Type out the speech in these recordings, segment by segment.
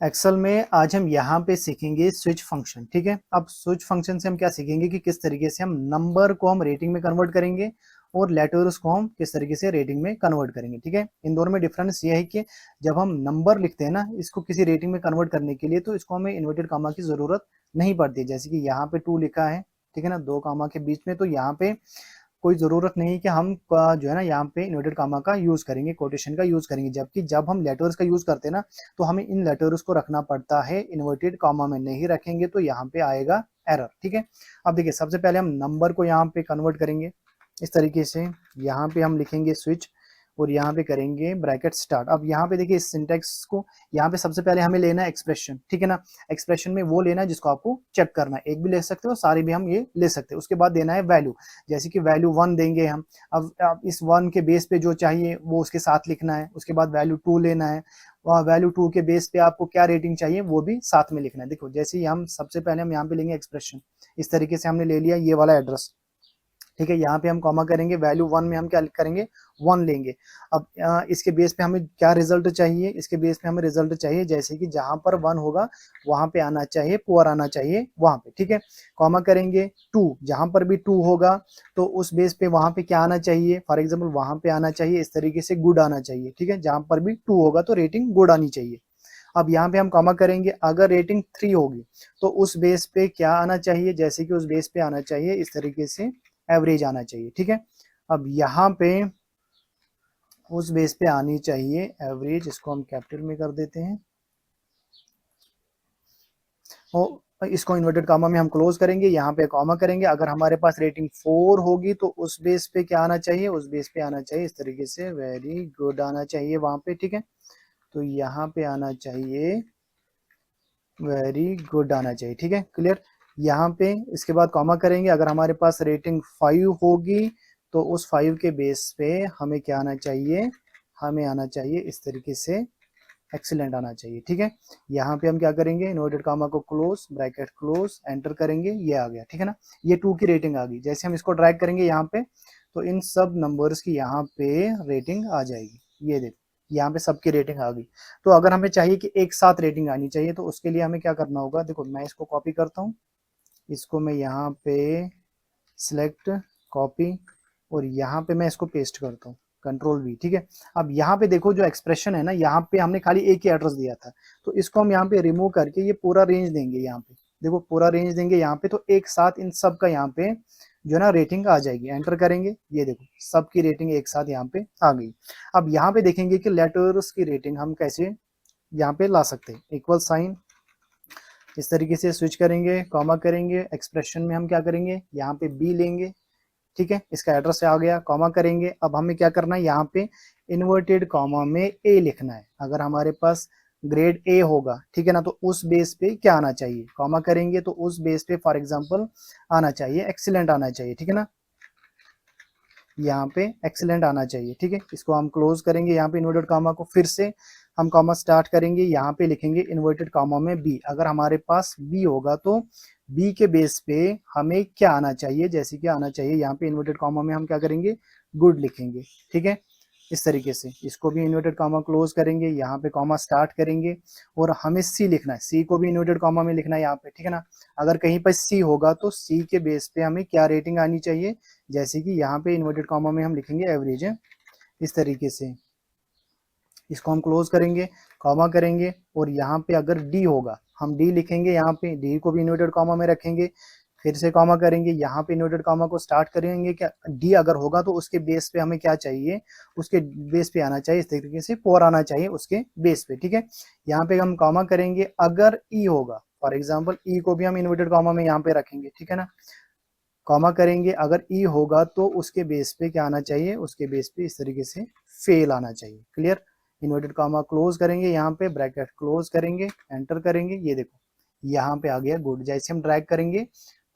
Excel में आज हम यहाँ पे सीखेंगे स्विच फंक्शन। ठीक है, अब स्विच फंक्शन से हम क्या सीखेंगे कि किस तरीके से हम नंबर को हम रेटिंग में कन्वर्ट करेंगे और लेटर्स को हम किस तरीके से रेटिंग में कन्वर्ट करेंगे। ठीक है, इन दोनों में डिफरेंस ये है कि जब हम नंबर लिखते हैं ना, इसको किसी रेटिंग में कन्वर्ट करने के लिए, तो इसको हमें इन्वर्टेड कामा की जरूरत नहीं पड़ती। जैसे कि यहाँ पे 2 लिखा है, ठीक है ना, 2 कामा के बीच में, तो यहाँ पे कोई ज़रूरत नहीं है कि हम जो है ना यहाँ पे इन्वर्टेड कामा का यूज़ करेंगे, कोटेशन का यूज़ करेंगे। जबकि जब हम लेटर्स का यूज़ करते हैं ना, तो हमें इन लेटर्स को रखना पड़ता है इन्वर्टेड कामा में। नहीं रखेंगे तो यहाँ पे आएगा एरर। ठीक है, अब देखिए सबसे पहले हम नंबर को यहाँ पे कन्वर्ट करेंगे इस तरीके से। यहाँ पे हम लिखेंगे स्विच और यहाँ पे करेंगे ब्रैकेट स्टार्ट। अब यहाँ पे देखिए इस सिंटेक्स को, यहाँ पे सबसे पहले हमें लेना है एक्सप्रेशन। ठीक है ना, एक्सप्रेशन में वो लेना है जिसको आपको चेक करना है। एक भी ले सकते हो, सारे भी हम ये ले सकते हैं। उसके बाद देना है वैल्यू, जैसे कि वैल्यू 1 देंगे हम। अब इस 1 के बेस पे जो चाहिए वो उसके साथ लिखना है। उसके बाद वैल्यू 2 लेना है, वह वैल्यू 2 के बेस पे आपको क्या रेटिंग चाहिए वो भी साथ में लिखना है। देखो जैसे ही हम सबसे पहले हम यहाँ पे लेंगे एक्सप्रेशन, इस तरीके से हमने ले लिया ये वाला एड्रेस। ठीक है, यहाँ पे हम कॉमा करेंगे, वैल्यू 1 में हम क्या करेंगे, 1 लेंगे। अब इसके बेस पे हमें क्या रिजल्ट चाहिए, इसके बेस पे हमें रिजल्ट चाहिए जैसे कि जहां पर 1 होगा वहां पे आना चाहिए, पुअर आना चाहिए वहां पे। ठीक है, कॉमा करेंगे 2, जहां पर भी 2 होगा तो उस बेस पे वहां पे क्या आना चाहिए, फॉर एग्जाम्पल वहां पे आना चाहिए इस तरीके से गुड आना चाहिए। ठीक है, जहां पर भी 2 होगा तो रेटिंग गुड आनी चाहिए। अब यहाँ पे हम कॉमा करेंगे, अगर रेटिंग 3 होगी तो उस बेस पे क्या आना चाहिए, जैसे कि उस बेस पे आना चाहिए इस तरीके से एवरेज आना चाहिए। ठीक है, अब यहाँ पे उस बेस पे आनी चाहिए एवरेज, इसको हम कैपिटल में कर देते हैं और इसको इन्वर्टेड कामा में हम क्लोज करेंगे, यहाँ पे कॉमा करेंगे। अगर हमारे पास रेटिंग 4 होगी तो उस बेस पे क्या आना चाहिए, उस बेस पे आना चाहिए इस तरीके से वेरी गुड आना चाहिए वहां पे। ठीक है, तो यहाँ पे आना चाहिए वेरी गुड आना चाहिए। ठीक है, क्लियर। यहाँ पे इसके बाद कॉमा करेंगे, अगर हमारे पास रेटिंग 5 होगी तो उस 5 के बेस पे हमें क्या आना चाहिए, हमें आना चाहिए इस तरीके से एक्सीलेंट आना चाहिए। ठीक है, यहाँ पे हम क्या करेंगे, इन्वर्टेड कामा को क्लोज, ब्रैकेट क्लोज, एंटर करेंगे, ये आ गया। ठीक है ना, ये 2 की रेटिंग आ गई। जैसे हम इसको ड्रैग करेंगे यहाँ पे तो इन सब नंबर्स की यहाँ पे रेटिंग आ जाएगी। ये देखो यहाँ पे सबकी रेटिंग आ गई। तो अगर हमें चाहिए कि एक साथ रेटिंग आनी चाहिए तो उसके लिए हमें क्या करना होगा, देखो मैं इसको कॉपी करता हूँ, इसको मैं यहाँ पे सिलेक्ट, कॉपी, और यहाँ पे मैं इसको पेस्ट करता हूँ, कंट्रोल वी। ठीक है, अब यहाँ पे देखो जो एक्सप्रेशन है ना, यहाँ पे हमने खाली एक ही एड्रेस दिया था, तो इसको हम यहाँ पे रिमूव करके ये पूरा रेंज देंगे। यहाँ पे देखो पूरा रेंज देंगे यहाँ पे, तो एक साथ इन सब का यहाँ पे जो है ना रेटिंग आ जाएगी। एंटर करेंगे, ये देखो सबकी रेटिंग एक साथ यहाँ पे आ गई। अब यहाँ पे देखेंगे कि लेटर्स की रेटिंग हम कैसे यहाँ पे ला सकते हैं। इक्वल साइन इस तरीके से स्विच करेंगे, कॉमा करेंगे, एक्सप्रेशन में हम क्या करेंगे, यहाँ पे बी लेंगे। ठीक है, इसका एड्रेस आ गया, कॉमा करेंगे। अब हमें क्या करना है, यहाँ पे इन्वर्टेड कॉमा में ए लिखना है। अगर हमारे पास ग्रेड ए होगा, ठीक है ना, तो उस बेस पे क्या आना चाहिए, कॉमा करेंगे तो उस बेस पे फॉर एग्जांपल आना चाहिए एक्सीलेंट आना चाहिए। ठीक है ना, यहाँ पे एक्सीलेंट आना चाहिए। ठीक है, इसको हम क्लोज करेंगे, यहाँ पे इन्वर्टेड कॉमा को फिर से हम कॉमा स्टार्ट करेंगे, यहाँ पे लिखेंगे इन्वर्टेड कॉमा में बी। अगर हमारे पास बी होगा तो बी के बेस पे हमें क्या आना चाहिए, जैसे कि आना चाहिए यहाँ पे इन्वर्टेड कॉमा में हम क्या करेंगे, गुड लिखेंगे। ठीक है, इस तरीके से इसको भी इन्वर्टेड कॉमा क्लोज करेंगे, यहाँ पे कॉमा स्टार्ट करेंगे और हमें सी लिखना है, सी को भी इन्वर्टेड कॉमा में लिखना है यहाँ पे। ठीक है ना, अगर कहीं पर सी होगा तो सी के बेस पे हमें क्या रेटिंग आनी चाहिए, जैसे कि यहाँ पे इन्वर्टेड कॉमा में हम लिखेंगे एवरेज है इस तरीके से। इसको हम क्लोज करेंगे, कॉमा करेंगे, और यहाँ पे अगर डी होगा हम डी लिखेंगे, यहाँ पे डी को भी इन्वर्टेड कॉमा में रखेंगे, फिर से कॉमा करेंगे, यहाँ पे इन्वर्टेड कॉमा को स्टार्ट करेंगे। क्या डी अगर होगा तो उसके बेस पे हमें क्या चाहिए, उसके बेस पे आना चाहिए इस तरीके से, फोर आना चाहिए उसके बेस पे। ठीक है, यहाँ पे हम कॉमा करेंगे, अगर ई होगा फॉर एग्जाम्पल ई को भी हम इन्वर्टेड कॉमा में यहाँ पे रखेंगे। ठीक है ना, कॉमा करेंगे, अगर ई होगा तो उसके बेस पे क्या आना चाहिए, उसके बेस पे इस तरीके से फेल आना चाहिए। क्लियर, इन्वर्टेड कॉमा क्लोज करेंगे, यहाँ पे ब्रैकेट क्लोज करेंगे, एंटर करेंगे, ये देखो यहाँ पे आ गया गुड। जैसे हम ड्रैग करेंगे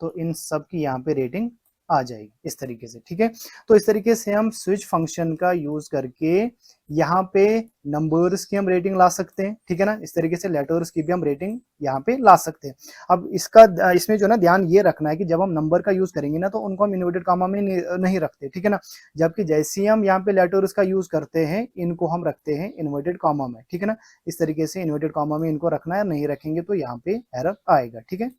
तो इन सब की यहाँ पे रेटिंग आ जाएगी इस तरीके से, ठीक है। तो इस तरीके से हम स्विच फंक्शन का यूज करके यहाँ पे नंबर्स की हम रेटिंग ला सकते हैं, ठीक है ना। इस तरीके से लेटर्स की भी हम रेटिंग यहाँ पे ला सकते हैं। अब इसमें जो ना ध्यान ये रखना है कि जब हम नंबर का यूज करेंगे ना तो उनको हम इन्वर्टेड कॉमा में नहीं रखते, ठीक है ना। जबकि जैसे ही हम यहाँ पे लेटर्स का यूज करते हैं इनको हम रखते हैं इन्वर्टेड कॉमा में, ठीक है ना। इस तरीके से इन्वर्टेड कॉमा में इनको रखना है, नहीं रखेंगे तो यहाँ पे एरर आएगा, ठीक है।